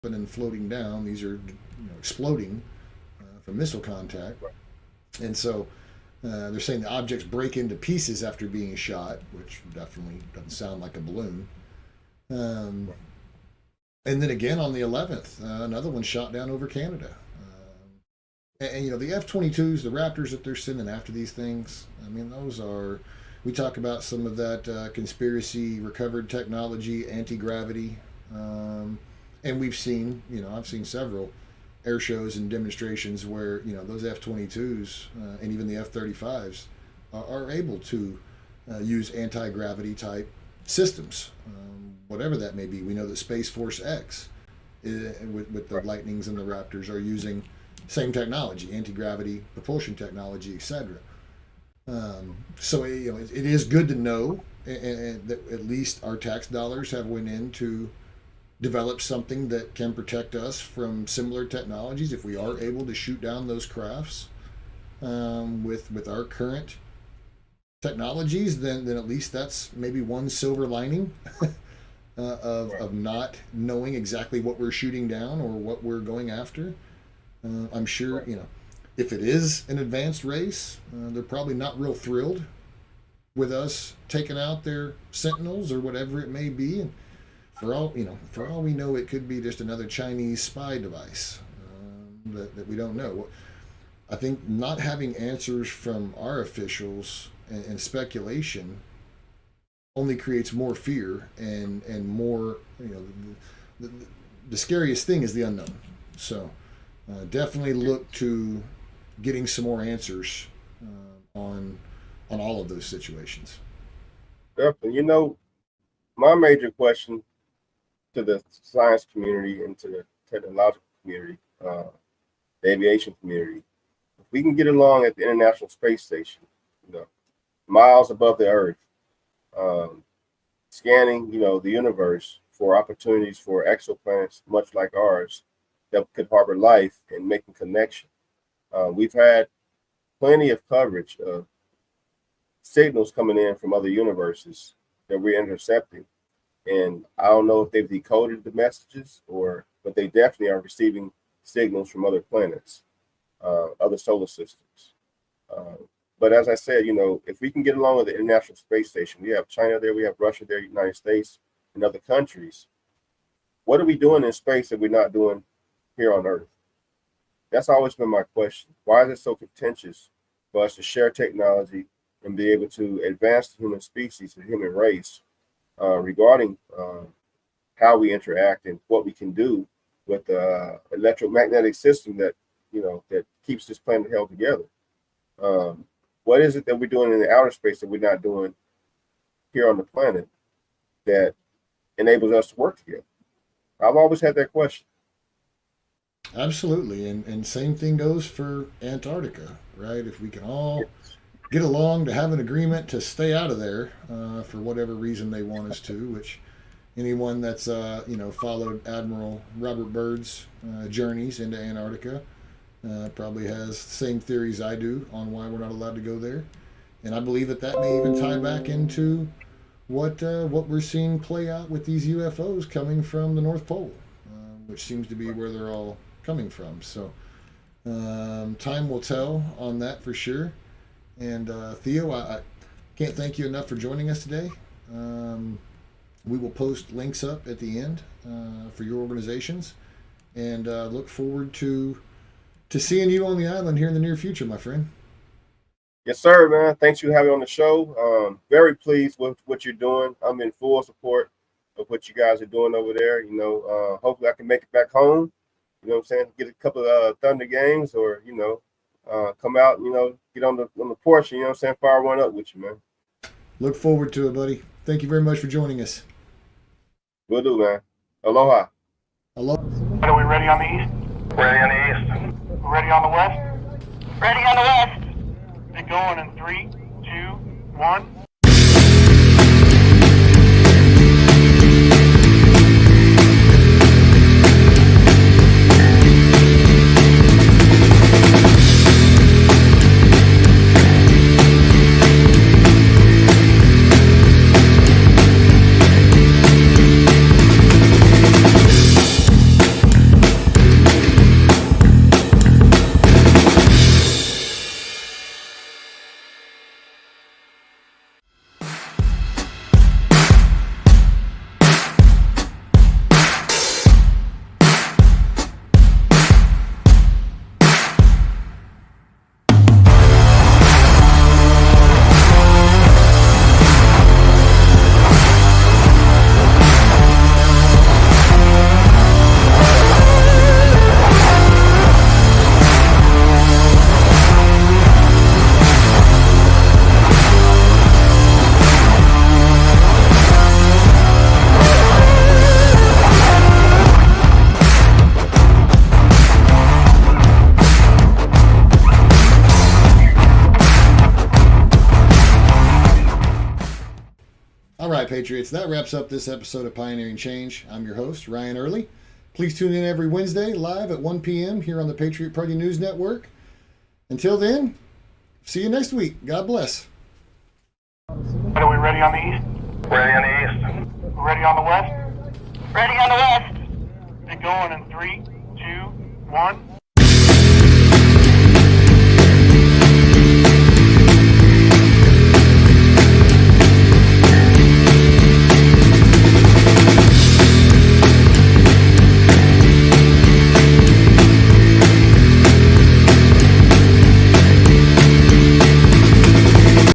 and floating down. These are exploding from missile contact. And so they're saying the objects break into pieces after being shot, which definitely doesn't sound like a balloon. And then again on the 11th, another one shot down over Canada. And the F-22s, the Raptors that they're sending after these things, I mean, those are, we talk about some of that conspiracy recovered technology, anti-gravity. And we've seen, I've seen several air shows and demonstrations where, those F-22s and even the F-35s are able to use anti-gravity type systems, whatever that may be. We know that Space Force X, with the Lightnings and the Raptors, are using same technology, anti-gravity, propulsion technology, etc. So it is good to know, and that at least our tax dollars have went in to develop something that can protect us from similar technologies. If we are able to shoot down those crafts with our current technologies, then at least that's maybe one silver lining of not knowing exactly what we're shooting down or what we're going after. I'm sure, if it is an advanced race, they're probably not real thrilled with us taking out their sentinels or whatever it may be. And for all we know, it could be just another Chinese spy device that we don't know. I think not having answers from our officials and speculation only creates more fear and more, the scariest thing is the unknown. So definitely look to getting some more answers on all of those situations. Definitely. My major question to the science community and to the technological community, the aviation community, if we can get along at the International Space Station, miles above the Earth, scanning, the universe for opportunities for exoplanets much like ours that could harbor life and making connection. We've had plenty of coverage of signals coming in from other universes that we're intercepting. And I don't know if they've decoded the messages but they definitely are receiving signals from other planets, other solar systems. But as I said, if we can get along with the International Space Station, we have China there, we have Russia there, United States, and other countries. What are we doing in space that we're not doing here on Earth? That's always been my question. Why is it so contentious for us to share technology and be able to advance the human species, the human race, regarding how we interact and what we can do with the electromagnetic system that keeps this planet held together? What is it that we're doing in the outer space that we're not doing here on the planet that enables us to work together? I've always had that question. Absolutely, and same thing goes for Antarctica, right? If we can all get along to have an agreement to stay out of there for whatever reason they want us to, which anyone that's followed Admiral Robert Byrd's journeys into Antarctica probably has the same theories I do on why we're not allowed to go there. And I believe that may even tie back into what we're seeing play out with these UFOs coming from the North Pole, which seems to be where they're all coming from. So time will tell on that for sure. And Theo, I can't thank you enough for joining us today. We will post links up at the end for your organizations, and look forward to seeing you on the island here in the near future, my friend. Yes, sir, man. Thanks for having me on the show. Very pleased with what you're doing. I'm in full support of what you guys are doing over there. Hopefully I can make it back home. You know what I'm saying? Get a couple of Thunder games, or come out and get on the porch. You know what I'm saying? Fire one up with you, man. Look forward to it, buddy. Thank you very much for joining us. Will do, man. Aloha. Aloha. Are we ready on the east? Ready on the east. Ready on the west? Ready on the west. Get going in 3, 2, 1. Patriots, that wraps up this episode of Pioneering Change. I'm your host, Ryan Early. Please tune in every Wednesday live at 1 p.m. here on the Patriot Party News Network. Until then, see you next week. God bless. Are we ready on the east? Ready on the east. Ready on the west? Ready on the west. Get going in 3, 2, 1.